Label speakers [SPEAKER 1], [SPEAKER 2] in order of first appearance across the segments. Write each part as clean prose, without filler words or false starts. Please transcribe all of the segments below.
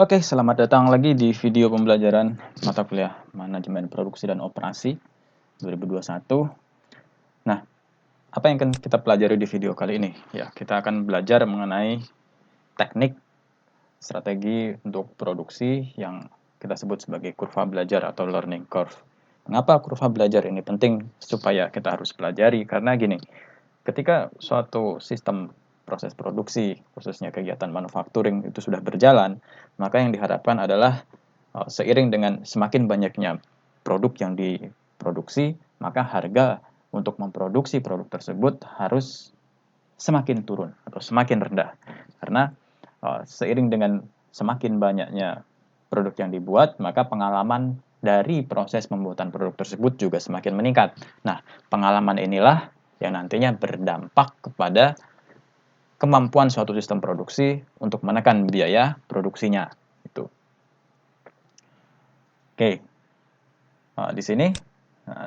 [SPEAKER 1] Oke, selamat datang lagi di video pembelajaran mata kuliah Manajemen Produksi dan Operasi 2021. Nah, apa yang akan kita pelajari di video kali ini? Ya, kita akan belajar mengenai teknik strategi untuk produksi yang kita sebut sebagai kurva belajar atau learning curve. Mengapa kurva belajar ini penting supaya kita harus pelajari? Karena gini, ketika suatu sistem proses produksi, khususnya kegiatan manufacturing itu sudah berjalan, maka yang diharapkan adalah seiring dengan semakin banyaknya produk yang diproduksi, maka harga untuk memproduksi produk tersebut harus semakin turun atau semakin rendah. Karena seiring dengan semakin banyaknya produk yang dibuat, maka pengalaman dari proses pembuatan produk tersebut juga semakin meningkat. Nah, pengalaman inilah yang nantinya berdampak kepada kemampuan suatu sistem produksi untuk menekan biaya produksinya. Itu. Oke, di sini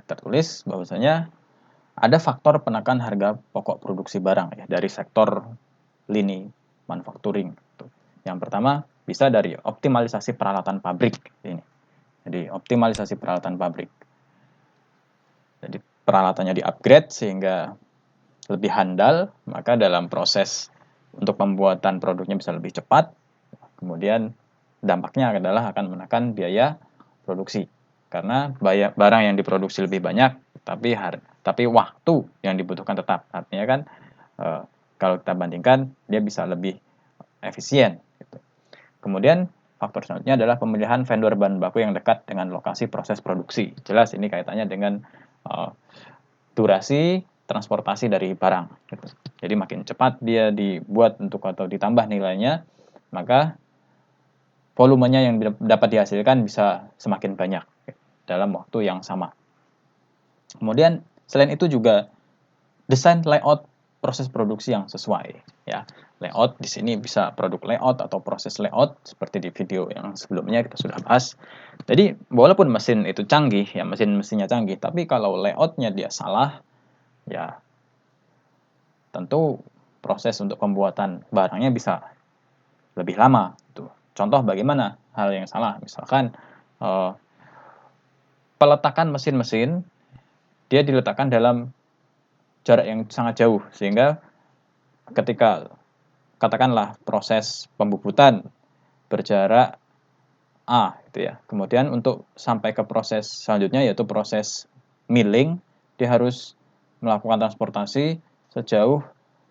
[SPEAKER 1] tertulis bahwasanya ada faktor penekan harga pokok produksi barang ya dari sektor lini manufacturing. Yang pertama bisa dari optimalisasi peralatan pabrik ini. Jadi optimalisasi peralatan pabrik. Jadi peralatannya di-upgrade sehingga lebih handal, maka dalam proses untuk pembuatan produknya bisa lebih cepat. Kemudian dampaknya adalah akan menekan biaya produksi. Karena barang yang diproduksi lebih banyak, tapi waktu yang dibutuhkan tetap. Artinya kan kalau kita bandingkan, dia bisa lebih efisien. Gitu. Kemudian faktor selanjutnya adalah pemilihan vendor bahan baku yang dekat dengan lokasi proses produksi. Jelas ini kaitannya dengan durasi transportasi dari barang. Gitu. Jadi makin cepat dia dibuat atau ditambah nilainya, maka volumenya yang dapat dihasilkan bisa semakin banyak dalam waktu yang sama. Kemudian selain itu juga desain layout proses produksi yang sesuai ya. Layout di sini bisa produk layout atau proses layout seperti di video yang sebelumnya kita sudah bahas. Jadi walaupun mesin itu canggih ya, mesinnya canggih, tapi kalau layoutnya dia salah ya tentu proses untuk pembuatan barangnya bisa lebih lama. Contoh bagaimana hal yang salah, misalkan peletakan mesin-mesin dia diletakkan dalam jarak yang sangat jauh, sehingga ketika katakanlah proses pembubutan berjarak A gitu ya, kemudian untuk sampai ke proses selanjutnya yaitu proses milling, dia harus melakukan transportasi sejauh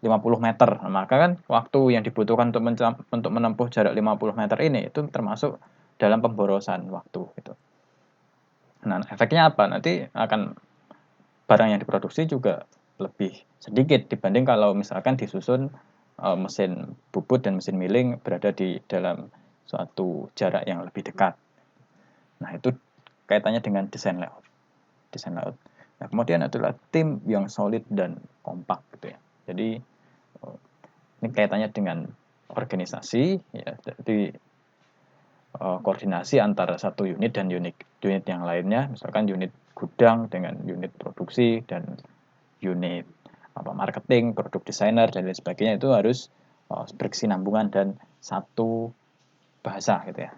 [SPEAKER 1] 50 meter. Nah, maka kan waktu yang dibutuhkan untuk menempuh jarak 50 meter ini itu termasuk dalam pemborosan waktu gitu. Nah, efeknya apa? Nanti akan barang yang diproduksi juga lebih sedikit dibanding kalau misalkan disusun mesin bubut dan mesin milling berada di dalam suatu jarak yang lebih dekat. Nah, itu kaitannya dengan desain layout. Nah, kemudian adalah tim yang solid dan kompak gitu ya. Jadi ini kaitannya dengan organisasi ya, jadi koordinasi antara satu unit dan unit yang lainnya, misalkan unit gudang dengan unit produksi dan unit marketing, produk desainer dan lain sebagainya itu harus berkesinambungan dan satu bahasa gitu ya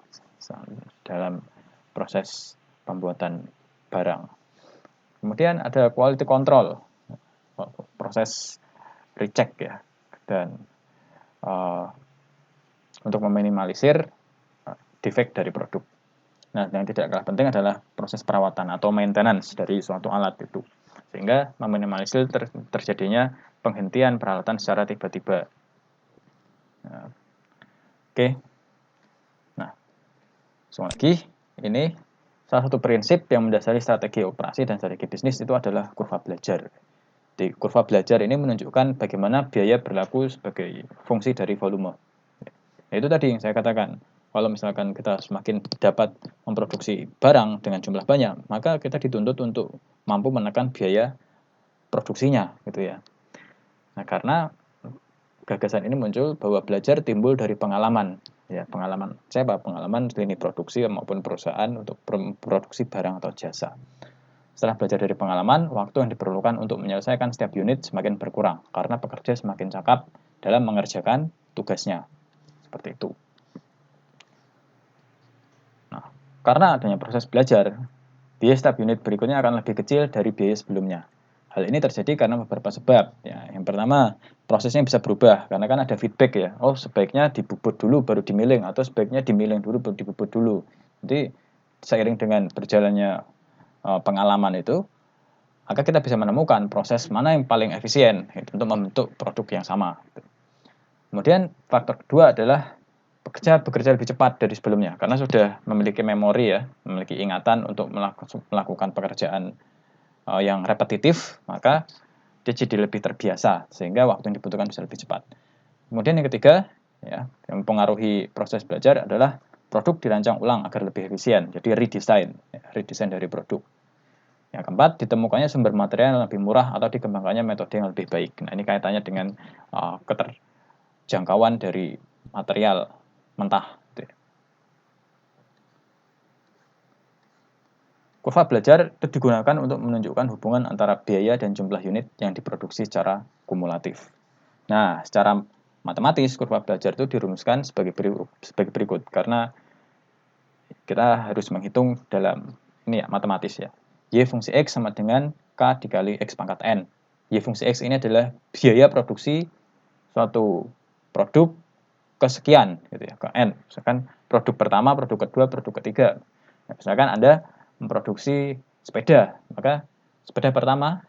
[SPEAKER 1] dalam proses pembuatan barang. Kemudian ada quality control, proses recheck ya, dan untuk meminimalisir defect dari produk. Nah, yang tidak kalah penting adalah proses perawatan atau maintenance dari suatu alat itu, sehingga meminimalisir terjadinya penghentian peralatan secara tiba-tiba. Nah, oke. Nah, langsung lagi, ini salah satu prinsip yang mendasari strategi operasi dan strategi bisnis itu adalah kurva belajar. Di kurva belajar ini menunjukkan bagaimana biaya berlaku sebagai fungsi dari volume. Nah, itu tadi yang saya katakan. Kalau misalkan kita semakin dapat memproduksi barang dengan jumlah banyak, maka kita dituntut untuk mampu menekan biaya produksinya, gitu ya. Nah, karena gagasan ini muncul bahwa belajar timbul dari pengalaman, ya pengalaman siapa? Pengalaman lini produksi maupun perusahaan untuk produksi barang atau jasa. Setelah belajar dari pengalaman, waktu yang diperlukan untuk menyelesaikan setiap unit semakin berkurang karena pekerja semakin cakap dalam mengerjakan tugasnya. Seperti itu. karena adanya proses belajar, biaya setiap unit berikutnya akan lebih kecil dari biaya sebelumnya. Hal ini terjadi karena beberapa sebab. Ya, yang pertama, prosesnya bisa berubah karena kan ada feedback ya. Oh, sebaiknya dibubut dulu baru dimiling, atau sebaiknya dimiling dulu baru dibubut dulu. Jadi seiring dengan berjalannya pengalaman itu, maka kita bisa menemukan proses mana yang paling efisien untuk membentuk produk yang sama. Kemudian faktor kedua adalah bekerja lebih cepat dari sebelumnya karena sudah memiliki memori ya, memiliki ingatan untuk melakukan pekerjaan yang repetitif, maka dia jadi lebih terbiasa sehingga waktu yang dibutuhkan bisa lebih cepat. Kemudian yang ketiga, ya, yang mempengaruhi proses belajar adalah produk dirancang ulang agar lebih efisien, jadi redesign dari produk. Yang keempat, ditemukannya sumber material yang lebih murah atau dikembangkannya metode yang lebih baik. Nah, ini kaitannya dengan keterjangkauan dari material mentah. Kurva belajar itu digunakan untuk menunjukkan hubungan antara biaya dan jumlah unit yang diproduksi secara kumulatif. Nah, secara matematis, kurva belajar itu dirumuskan sebagai berikut, karena kita harus menghitung dalam ini ya, matematis ya. Y fungsi X sama dengan K dikali X pangkat N. Y fungsi X ini adalah biaya produksi suatu produk kesekian gitu ya, ke N. Misalkan produk pertama, produk kedua, produk ketiga. Nah, misalkan Anda memproduksi sepeda, maka sepeda pertama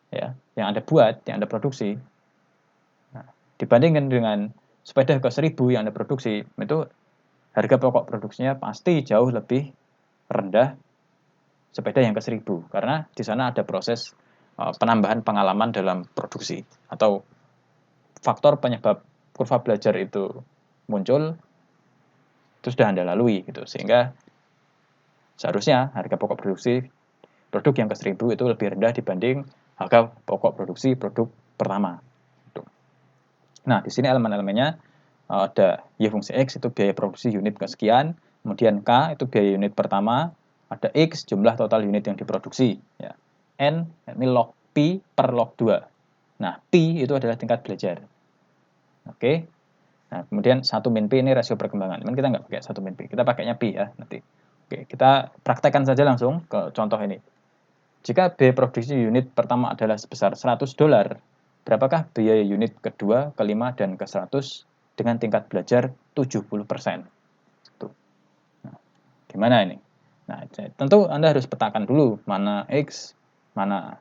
[SPEAKER 1] ya yang Anda buat, yang Anda produksi, nah, dibandingkan dengan sepeda ke 1000 yang Anda produksi, itu harga pokok produksinya pasti jauh lebih rendah sepeda yang ke 1000 karena di sana ada proses penambahan pengalaman dalam produksi atau faktor penyebab kurva belajar itu muncul itu sudah Anda lalui gitu, sehingga seharusnya harga pokok produksi produk yang ke 1000 itu lebih rendah dibanding harga pokok produksi produk pertama. Nah, di sini elemen-elemennya ada Y fungsi X itu biaya produksi unit kesekian, kemudian K itu biaya unit pertama, ada X jumlah total unit yang diproduksi, ya. N ini log P per log 2. Nah, P itu adalah tingkat belajar. Oke. Nah, kemudian 1 min P ini rasio perkembangan. Cuman kita nggak pakai 1 min P, kita pakainya P ya nanti. Oke, kita praktekkan saja langsung ke contoh ini. Jika biaya produksi unit pertama adalah sebesar $100, berapakah biaya unit kedua, kelima, dan ke-100 dengan tingkat belajar 70%? Tuh. Nah, gimana ini? Nah, tentu Anda harus petakan dulu mana X, mana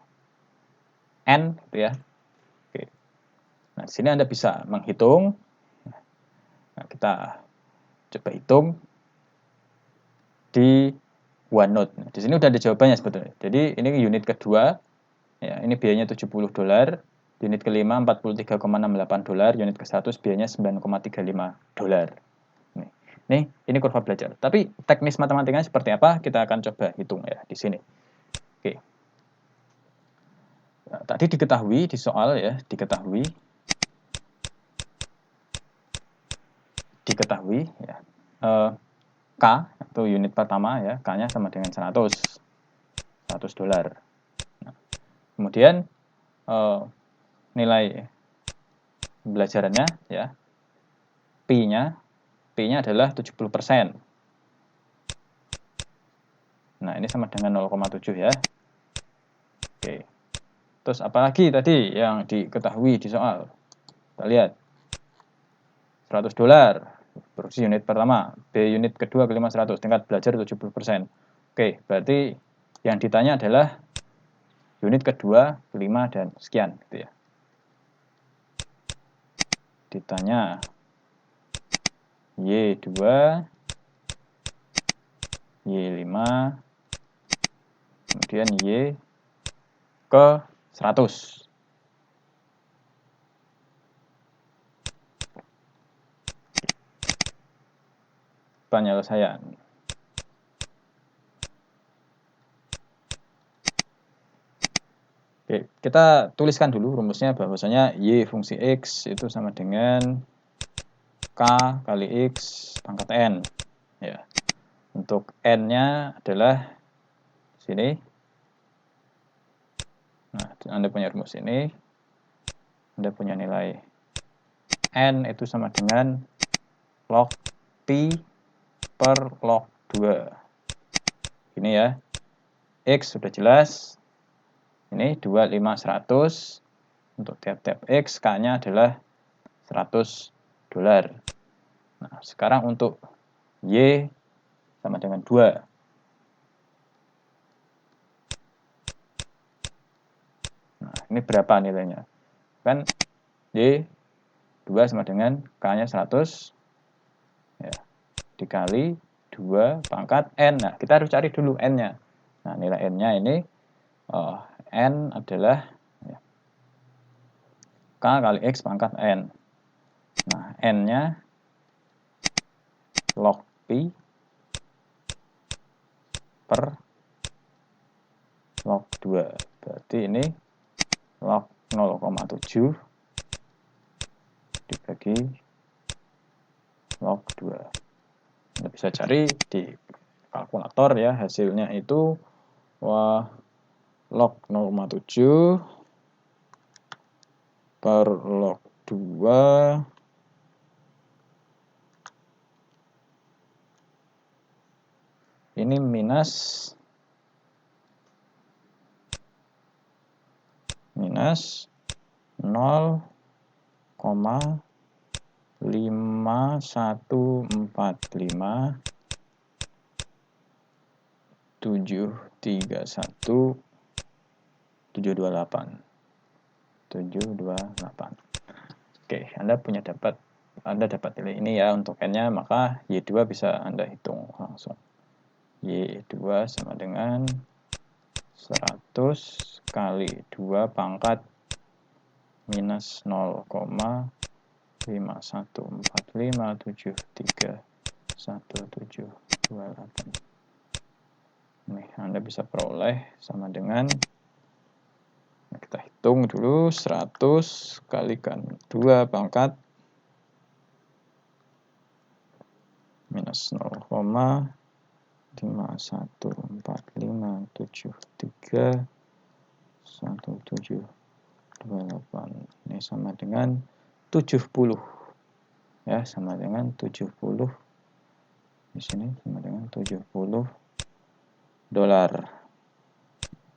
[SPEAKER 1] N, gitu ya. Oke. Nah, di sini Anda bisa menghitung. Nah, kita coba hitung di OneNote. Nah, di sini udah ada jawabannya sebetulnya. Jadi ini unit kedua, ya, ini biayanya $70, unit kelima $43,68, unit ke-100 biayanya $9,35. Ini kurva belajar. Tapi teknis matematikanya seperti apa? Kita akan coba hitung ya di sini. Oke. Nah, tadi diketahui di soal ya, diketahui ya. K atau unit pertama ya, K-nya sama dengan $100. Nah, kemudian nilai pembelajarannya ya, P-nya adalah 70%. Nah, ini sama dengan 0,7 ya. Oke. Terus apalagi tadi yang diketahui di soal? Kita lihat. $100 produksi unit pertama, B unit kedua, kelima 100, tingkat belajar 70%. Oke, berarti yang ditanya adalah unit kedua, kelima, dan sekian gitu ya. Ditanya Y2, Y5, kemudian Y ke 100. Penyelesaian. Oke, kita tuliskan dulu rumusnya bahwasanya Y fungsi X itu sama dengan K kali X pangkat N. Ya. Untuk N-nya adalah sini. Nah, Anda punya rumus ini. Anda punya nilai N itu sama dengan log P per log 2. Gini ya. X sudah jelas. Ini 2, 5, 100. Untuk tiap-tiap X, K-nya adalah $100. Nah, sekarang untuk Y sama dengan 2. Nah, ini berapa nilainya? Kan Y 2 sama dengan K-nya 100. Ya, dikali 2 pangkat N. Nah, kita harus cari dulu N-nya. Nah, nilai N-nya ini, N adalah ya, K kali X pangkat N. Nah, N-nya log Pi per log 2. Berarti ini log 0,7 dibagi log 2. Anda bisa cari di kalkulator ya, hasilnya itu log 0,7 per log 2 ini minus 0,5145,731,728. Oke, Anda dapat nilai ini ya untuk N-nya, maka Y2 bisa Anda hitung langsung. Y2 sama dengan 100 kali 2 pangkat minus 0,5145731728. Nih, Anda bisa peroleh sama dengan, kita hitung dulu, 100 kalikan 2 pangkat minus 0,5145731728. Ini sama dengan 70. Ya, sama dengan 70. Di sini sama dengan $70.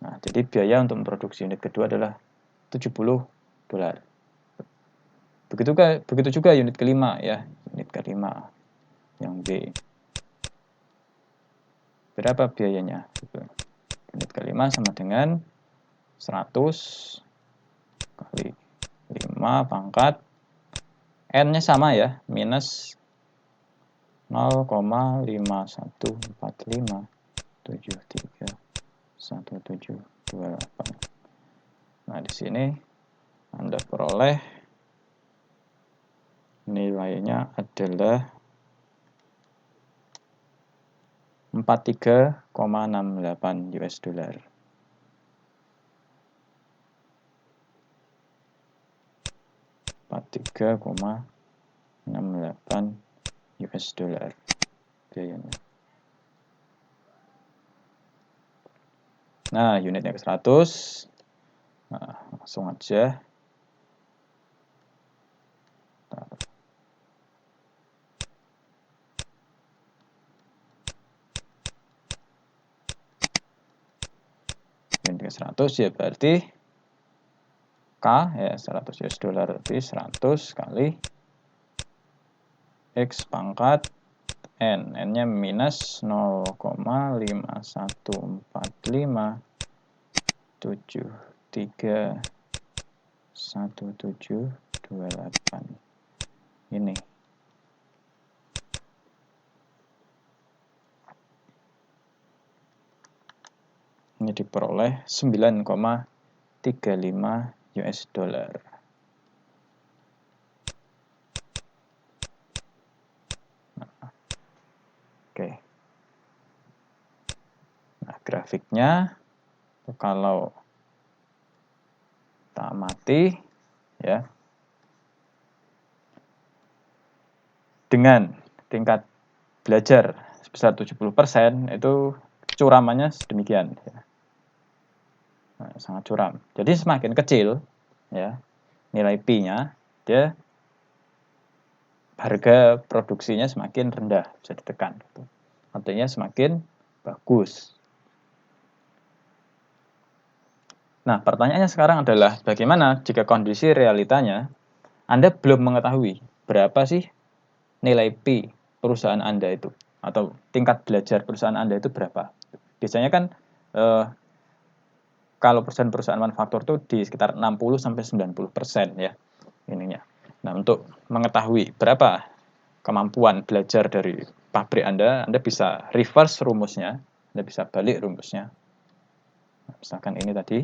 [SPEAKER 1] Nah, jadi biaya untuk memproduksi unit kedua adalah $70. Begitu juga unit kelima ya, unit kelima yang B. Berapa biayanya? Unit kelima sama dengan 100 kali 5 pangkat N-nya sama ya, minus 0,5145731728. Nah, di sini Anda peroleh nilainya adalah 43,68 US dollar. 43,68 US dollar biayanya. Nah, unitnya ke 100. Nah, langsung aja. Unit ke 100 ya berarti K ya 100 US dollar, berarti 100 kali X pangkat N. N-nya minus 0,5145731728. Ini. Ini diperoleh 9,35 US dollar. Oke. Nah, grafiknya kalau tak mati ya, dengan tingkat belajar sebesar 70% itu curamannya sedemikian ya. Nah, sangat curam. Jadi semakin kecil ya nilai Pi-nya, dia harga produksinya semakin rendah, bisa ditekan. Artinya semakin bagus. Nah, pertanyaannya sekarang adalah bagaimana jika kondisi realitanya Anda belum mengetahui berapa sih nilai P perusahaan Anda itu, atau tingkat belajar perusahaan Anda itu berapa. Biasanya kan kalau perusahaan-perusahaan manufaktur itu di sekitar 60-90% ya ininya. Nah, untuk mengetahui berapa kemampuan belajar dari pabrik Anda bisa reverse rumusnya, Anda bisa balik rumusnya. Nah, misalkan ini tadi.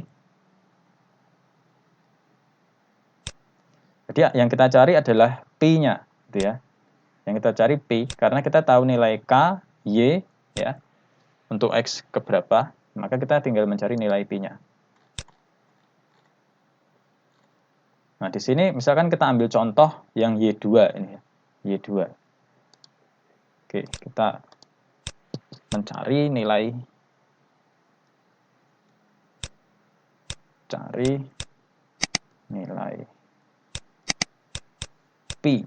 [SPEAKER 1] Jadi yang kita cari adalah P-nya, gitu ya. Yang kita cari P karena kita tahu nilai K, Y, ya. Untuk X keberapa, maka kita tinggal mencari nilai P-nya. Nah, di sini misalkan kita ambil contoh yang Y2 ini ya. Y2. Oke, kita mencari nilai P.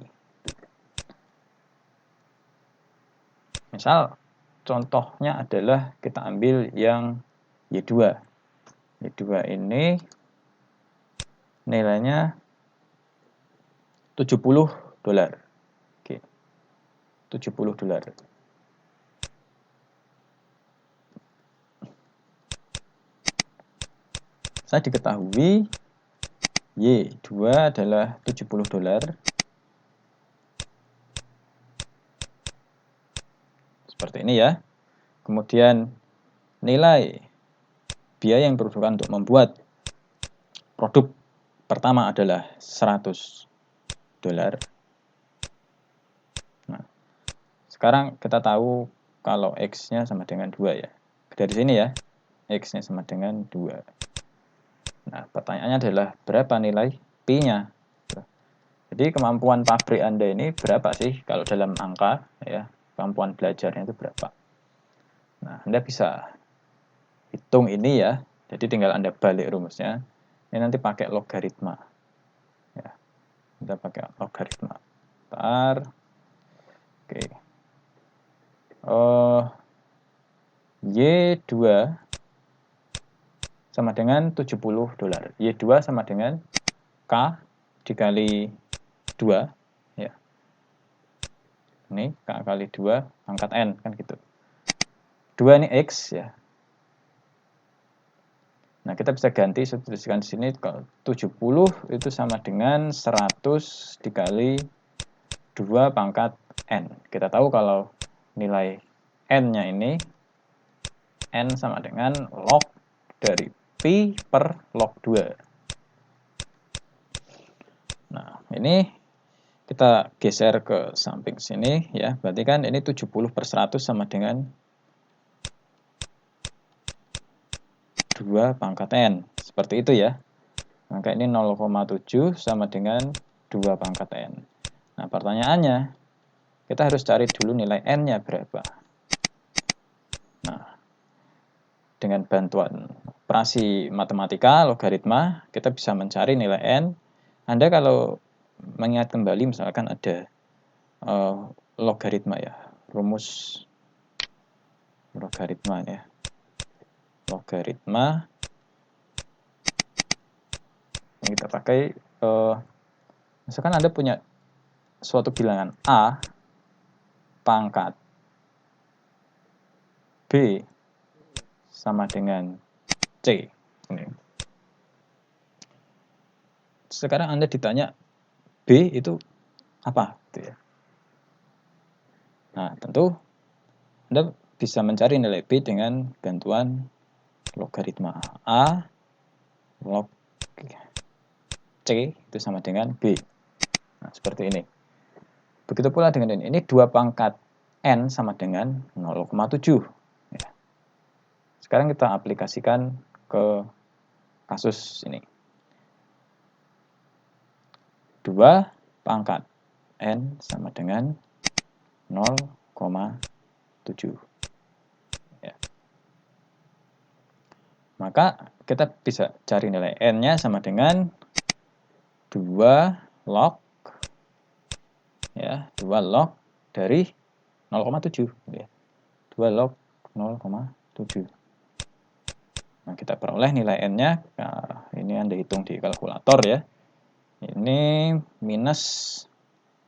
[SPEAKER 1] Misal contohnya adalah kita ambil yang Y2. Y2 ini nilainya $70. Oke. $70. Saya diketahui Y2 adalah $70. Seperti ini ya. Kemudian nilai biaya yang diperlukan untuk membuat produk pertama adalah $100. Nah, sekarang kita tahu kalau X-nya sama dengan 2 ya. Dari sini ya, X-nya sama dengan 2. Nah, pertanyaannya adalah berapa nilai P-nya? Jadi kemampuan pabrik Anda ini berapa sih kalau dalam angka ya? Kemampuan belajarnya itu berapa? Nah, Anda bisa hitung ini ya. Jadi tinggal Anda balik rumusnya. Ini nanti pakai logaritma. Ya. Kita pakai logaritma. Bentar. Oke. Y2 sama dengan $70. Y2 sama dengan K dikali 2 ya. Ini K kali 2 pangkat N kan gitu. 2 ini X ya. Nah, kita bisa ganti substitusikan di sini kalau 70 itu sama dengan 100 dikali 2 pangkat N. Kita tahu kalau nilai N-nya ini N sama dengan log dari P per log 2. Nah, ini kita geser ke samping sini ya. Berarti kan ini 70/100 sama dengan 2 pangkat N. Seperti itu ya. Maka ini 0,7 sama dengan 2 pangkat N. Nah, pertanyaannya, kita harus cari dulu nilai N-nya berapa. Nah, dengan bantuan operasi matematika, logaritma, kita bisa mencari nilai N. Anda kalau mengingat kembali, misalkan ada logaritma ya, rumus logaritma ya. Logaritma yang kita pakai, misalkan Anda punya suatu bilangan A pangkat B sama dengan C. Ini. Sekarang Anda ditanya B itu apa? Gitu ya. Nah, tentu Anda bisa mencari nilai B dengan bantuan logaritma A log C itu sama dengan B. Nah, seperti ini. Begitu pula dengan ini. Ini 2 pangkat N sama dengan 0,7. Ya. Sekarang kita aplikasikan ke kasus ini. 2 pangkat N sama dengan 0,7. Ya. Maka kita bisa cari nilai N-nya sama dengan 2 log ya, 2 log dari 0,7 ya. 2 log 0,7. Nah, kita peroleh nilai N-nya, nah, ini Anda hitung di kalkulator ya. Ini minus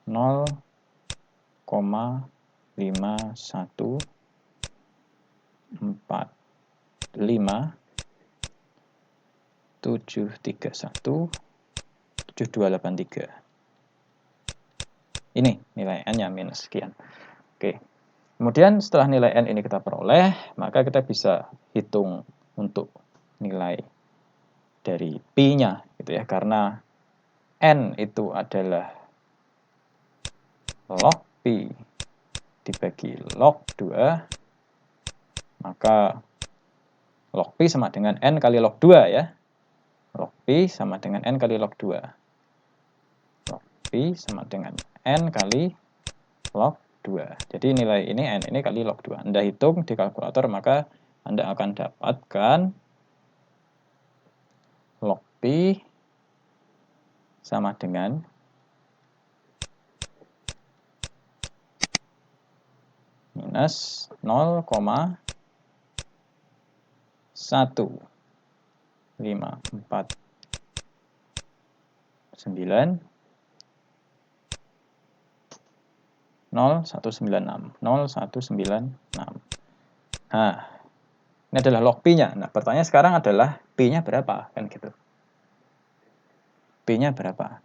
[SPEAKER 1] 0,5145731723. Ini nilai N-nya minus sekian. Oke. Kemudian setelah nilai N ini kita peroleh, maka kita bisa hitung untuk nilai dari Pi-nya gitu ya, karena N itu adalah log Pi dibagi log 2, maka log Pi sama dengan N kali log 2 ya. Log Pi sama dengan N kali log 2. Log Pi sama dengan N kali log 2. Jadi nilai ini N ini kali log 2. Anda hitung di kalkulator, maka Anda akan dapatkan log Pi sama dengan minus 0,1549 0196. Nah, ini adalah log Pi-nya. Nah, pertanyaan sekarang adalah Pi-nya berapa, kan gitu. Pi-nya berapa?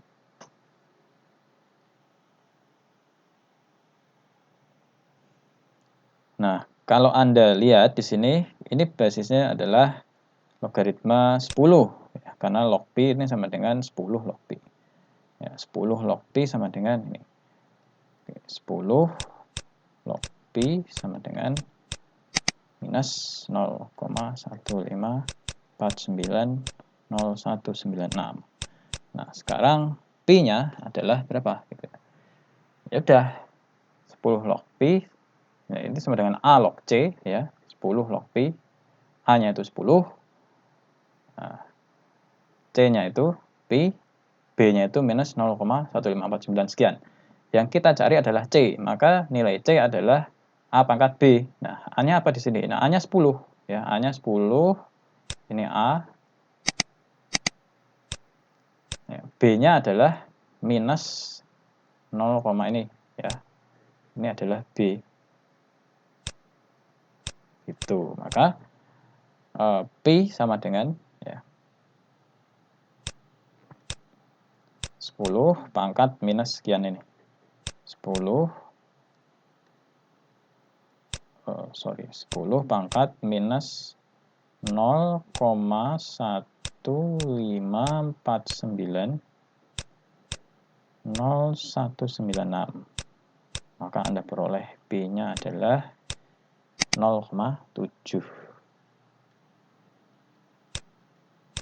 [SPEAKER 1] Nah, kalau Anda lihat di sini, ini basisnya adalah logaritma 10 ya, karena log Pi ini sama dengan 10 log Pi. Ya, 10 log Pi sama dengan ini. 10 log Pi sama dengan minus 0,15490196. Nah, sekarang Pi-nya adalah berapa? Ya udah, 10 log Pi, ya ini sama dengan A log C, ya, 10 log Pi, A-nya itu 10, nah, C-nya itu Pi, B-nya itu minus 0,1549 sekian. Yang kita cari adalah C, maka nilai C adalah A pangkat B. Nah, A-nya apa di sini? Nah, A-nya 10, ya, A-nya 10, ini A, ya, B-nya adalah minus 0, ini, ya, ini adalah B. Itu, maka Pi sama dengan ya 10 pangkat minus sekian ini. 10 pangkat minus 0,15490196. Maka Anda peroleh Pi-nya adalah 0,7.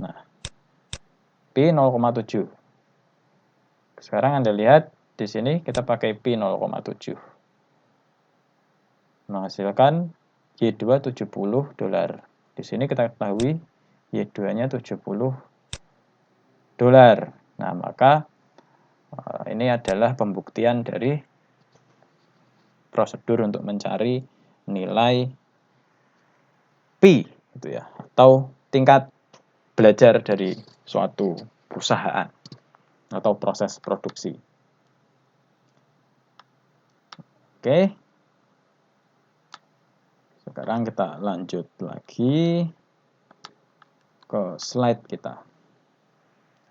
[SPEAKER 1] Nah, Pi 0,7. Sekarang Anda lihat di sini kita pakai Pi 0,7. Menghasilkan Y2 70 dolar. Di sini kita ketahui Y2-nya 70 dolar. Nah, maka ini adalah pembuktian dari prosedur untuk mencari nilai Pi gitu ya, atau tingkat belajar dari suatu perusahaan atau proses produksi. Oke. Sekarang kita lanjut lagi ke slide kita.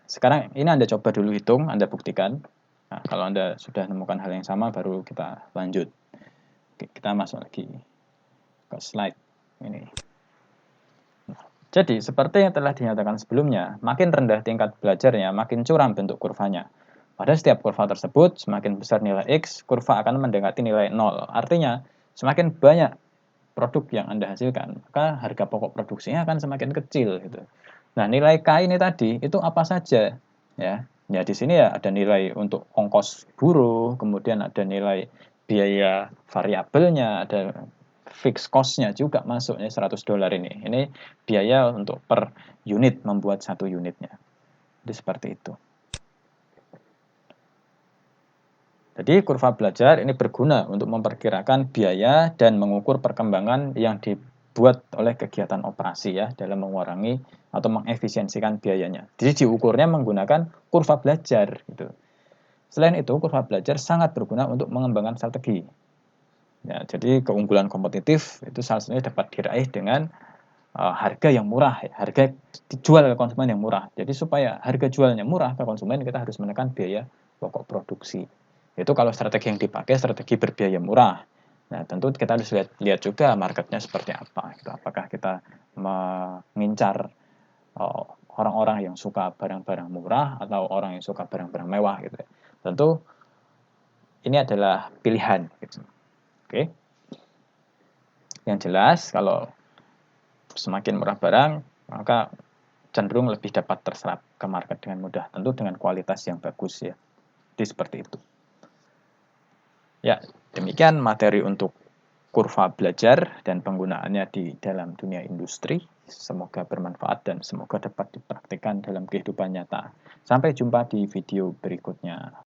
[SPEAKER 1] Sekarang ini Anda coba dulu hitung, Anda buktikan. Nah, kalau Anda sudah menemukan hal yang sama, baru kita lanjut. Oke, kita masuk lagi ke slide ini. Jadi, seperti yang telah dinyatakan sebelumnya, makin rendah tingkat belajarnya, makin curam bentuk kurvanya. Pada setiap kurva tersebut, semakin besar nilai X, kurva akan mendekati nilai 0. Artinya, semakin banyak produk yang Anda hasilkan, maka harga pokok produksinya akan semakin kecil gitu. Nah, nilai K ini tadi itu apa saja ya? Ya di sini ya ada nilai untuk ongkos buruh, kemudian ada nilai biaya variabelnya, ada fixed cost-nya juga masuknya 100 dolar ini. Ini biaya untuk per unit membuat satu unitnya. Jadi seperti itu. Jadi kurva belajar ini berguna untuk memperkirakan biaya dan mengukur perkembangan yang dibuat oleh kegiatan operasi ya dalam mengurangi atau mengefisiensikan biayanya. Jadi diukurnya menggunakan kurva belajar gitu. Selain itu, kurva belajar sangat berguna untuk mengembangkan strategi. Ya, jadi keunggulan kompetitif itu salah satunya dapat diraih dengan harga yang murah, harga dijual ke konsumen yang murah. Jadi supaya harga jualnya murah ke konsumen, kita harus menekan biaya pokok produksi. Itu kalau strategi yang dipakai strategi berbiaya murah. Nah, tentu kita harus lihat juga marketnya seperti apa. Gitu. Apakah kita mengincar orang-orang yang suka barang-barang murah atau orang yang suka barang-barang mewah gitu. Tentu ini adalah pilihan. Gitu. Oke. Yang jelas kalau semakin murah barang, maka cenderung lebih dapat terserap ke market dengan mudah, tentu dengan kualitas yang bagus ya. Jadi seperti itu. Ya, demikian materi untuk kurva belajar dan penggunaannya di dalam dunia industri. Semoga bermanfaat dan semoga dapat dipraktikkan dalam kehidupan nyata. Sampai jumpa di video berikutnya.